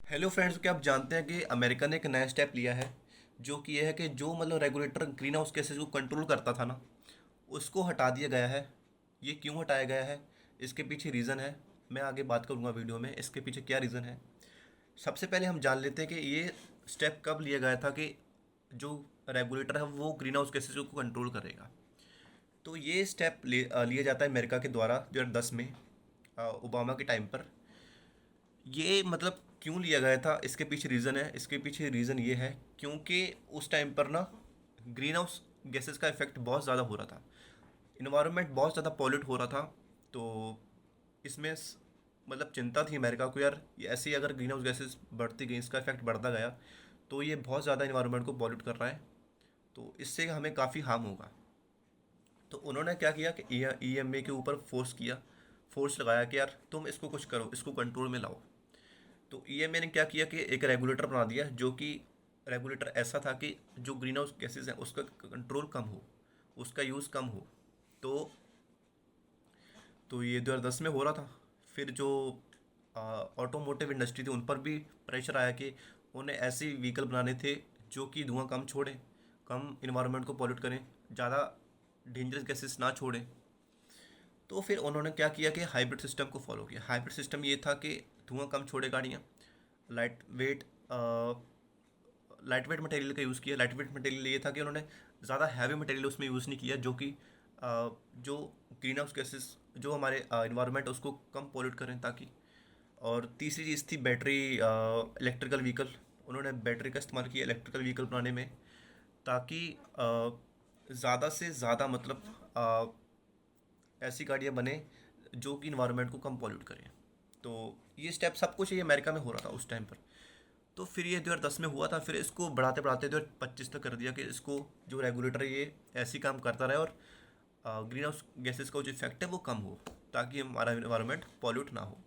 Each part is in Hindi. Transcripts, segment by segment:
हेलो फ्रेंड्स, क्या आप जानते हैं कि अमेरिका ने एक नया स्टेप लिया है जो कि यह है कि जो मतलब रेगुलेटर ग्रीन हाउस गैसेज को कंट्रोल करता था ना, उसको हटा दिया गया है। ये क्यों हटाया गया है, इसके पीछे रीज़न है। मैं आगे बात करूंगा वीडियो में इसके पीछे क्या रीज़न है। सबसे पहले हम जान लेते हैं कि ये स्टेप कब लिया गया था कि जो रेगुलेटर है वो ग्रीन हाउस गैसेज को कंट्रोल करेगा। तो ये स्टेप लिया जाता है अमेरिका के द्वारा 2010 में, ओबामा के टाइम पर। ये मतलब क्यों लिया गया था, इसके पीछे रीज़न है। इसके पीछे रीज़न ये है क्योंकि उस टाइम पर ना ग्रीन हाउस गैसेस का इफेक्ट बहुत ज़्यादा हो रहा था। इन्वायरमेंट बहुत ज़्यादा पॉल्यूट हो रहा था। तो इसमें मतलब चिंता थी अमेरिका को, यार ये ऐसे ही अगर ग्रीन हाउस गैसेस बढ़ती गई, इसका इफेक्ट बढ़ता गया तो ये बहुत ज़्यादा इन्वायरमेंट को पॉल्यूट कर रहा है, तो इससे हमें काफ़ी हार्म होगा। तो उन्होंने क्या किया कि ईएमए के ऊपर फोर्स लगाया कि यार तुम इसको कुछ करो, इसको कंट्रोल में लाओ। तो ईएमए ने क्या किया कि एक रेगुलेटर बना दिया, जो कि रेगुलेटर ऐसा था कि जो ग्रीन हाउस गैसेज हैं उसका कंट्रोल कम हो, उसका यूज़ कम हो। तो ये 2010 में हो रहा था। फिर जो ऑटोमोटिव इंडस्ट्री थी उन पर भी प्रेशर आया कि उन्हें ऐसे व्हीकल बनाने थे जो कि धुआं कम छोड़ें, कम इन्वायरमेंट को पॉल्यूट करें, ज़्यादा डेंजरस गैसेस ना छोड़ें। तो फिर उन्होंने क्या किया कि हाइब्रिड सिस्टम को फॉलो किया। हाइब्रिड सिस्टम ये था कि धुआं कम छोड़े गाड़ियाँ, light weight light weight material का यूज़ किया। लाइट वेट मटेरियल ये था कि उन्होंने ज़्यादा हैवी मटेरियल उसमें यूज़ नहीं किया, जो कि जो ग्रीन हाउस गैसेस जो हमारे इन्वायरमेंट उसको कम पोल्यूट करें ताकि। और तीसरी चीज़ थी बैटरी, इलेक्ट्रिकल व्हीकल। उन्होंने बैटरी का इस्तेमाल किया इलेक्ट्रिकल व्हीकल बनाने में, ताकि ज़्यादा से ज़्यादा मतलब ऐसी गाड़ियाँ बने जो कि इन्वायरमेंट को कम पॉल्यूट करें। तो ये स्टेप सब कुछ ये अमेरिका में हो रहा था उस टाइम पर। तो फिर ये 2010 में हुआ था, फिर इसको बढ़ाते बढ़ाते 2025 तक कर दिया कि इसको जो रेगुलेटर है ये ऐसे ही काम करता रहे और ग्रीन हाउस गैसेस का जो इफेक्ट है वो कम हो, ताकि हमारा इन्वायरमेंट पॉल्यूट ना हो।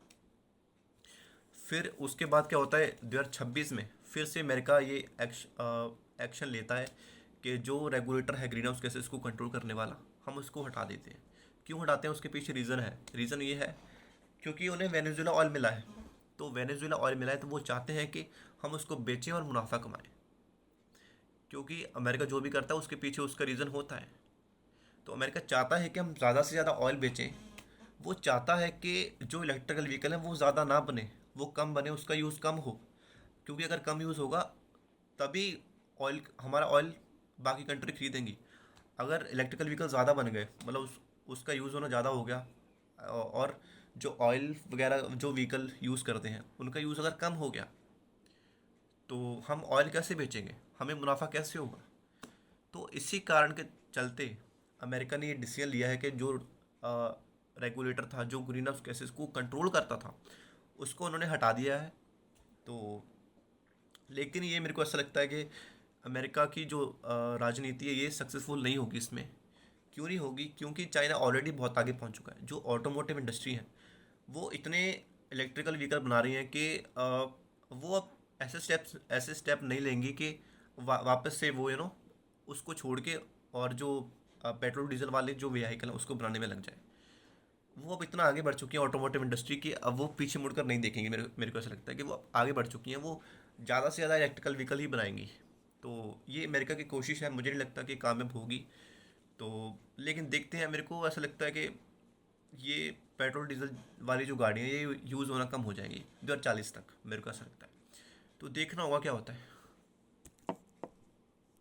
फिर उसके बाद क्या होता है, 2026 में फिर से अमेरिका ये एक्शन लेता है कि जो रेगुलेटर है ग्रीन हाउस गैसेस को कंट्रोल करने वाला, हम उसको हटा देते हैं। क्यों हटाते हैं, उसके पीछे रीज़न है। रीज़न ये है क्योंकि उन्हें वेनेजुएला ऑयल मिला है। तो वेनेजुएला ऑयल मिला है तो वो चाहते हैं कि हम उसको बेचें और मुनाफा कमाएं, क्योंकि अमेरिका जो भी करता है उसके पीछे उसका रीज़न होता है। तो अमेरिका चाहता है कि हम ज़्यादा से ज़्यादा ऑयल बेचें। वो चाहता है कि जो इलेक्ट्रिकल व्हीकल है वो ज़्यादा ना बने, वो कम बने, उसका यूज़ कम हो। क्योंकि अगर कम यूज़ होगा तभी हमारा ऑयल बाकी कंट्री खरीदेंगी। अगर इलेक्ट्रिकल व्हीकल ज़्यादा बन गए, मतलब उसका यूज़ होना ज़्यादा हो गया, और जो ऑयल वगैरह जो व्हीकल यूज़ करते हैं उनका यूज़ अगर कम हो गया, तो हम ऑयल कैसे बेचेंगे, हमें मुनाफा कैसे होगा। तो इसी कारण के चलते अमेरिका ने ये डिसीजन लिया है कि जो रेगुलेटर था जो ग्रीन हाउस गैसेस को कंट्रोल करता था उसको उन्होंने हटा दिया है। तो लेकिन ये मेरे को ऐसा लगता है कि अमेरिका की जो राजनीति है ये सक्सेसफुल नहीं होगी इसमें। क्यों नहीं होगी, क्योंकि चाइना ऑलरेडी बहुत आगे पहुंच चुका है। जो ऑटोमोटिव इंडस्ट्री है वो इतने इलेक्ट्रिकल व्हीकल बना रही हैं कि वो अब ऐसे स्टेप नहीं लेंगी कि वापस से वो उसको छोड़ के और जो पेट्रोल डीजल वाले जो व्हीकल हैं उसको बनाने में लग जाए। वो अब इतना आगे बढ़ चुकी है ऑटोमोटिव इंडस्ट्री की, अब वो पीछे मुड़कर नहीं देखेंगे। मेरे मेरे को ऐसा लगता है कि वो अब आगे बढ़ चुकी हैं, वो ज़्यादा से ज़्यादा इलेक्ट्रिकल व्हीकल ही बनाएंगी। तो ये अमेरिका की कोशिश है, मुझे नहीं लगता कि कामयाब होगी। तो लेकिन देखते हैं, मेरे को ऐसा लगता है कि ये पेट्रोल डीजल वाली जो गाड़ियाँ ये यूज़ होना कम हो जाएंगी 2040 तक, मेरे को ऐसा लगता है। तो देखना होगा क्या होता है।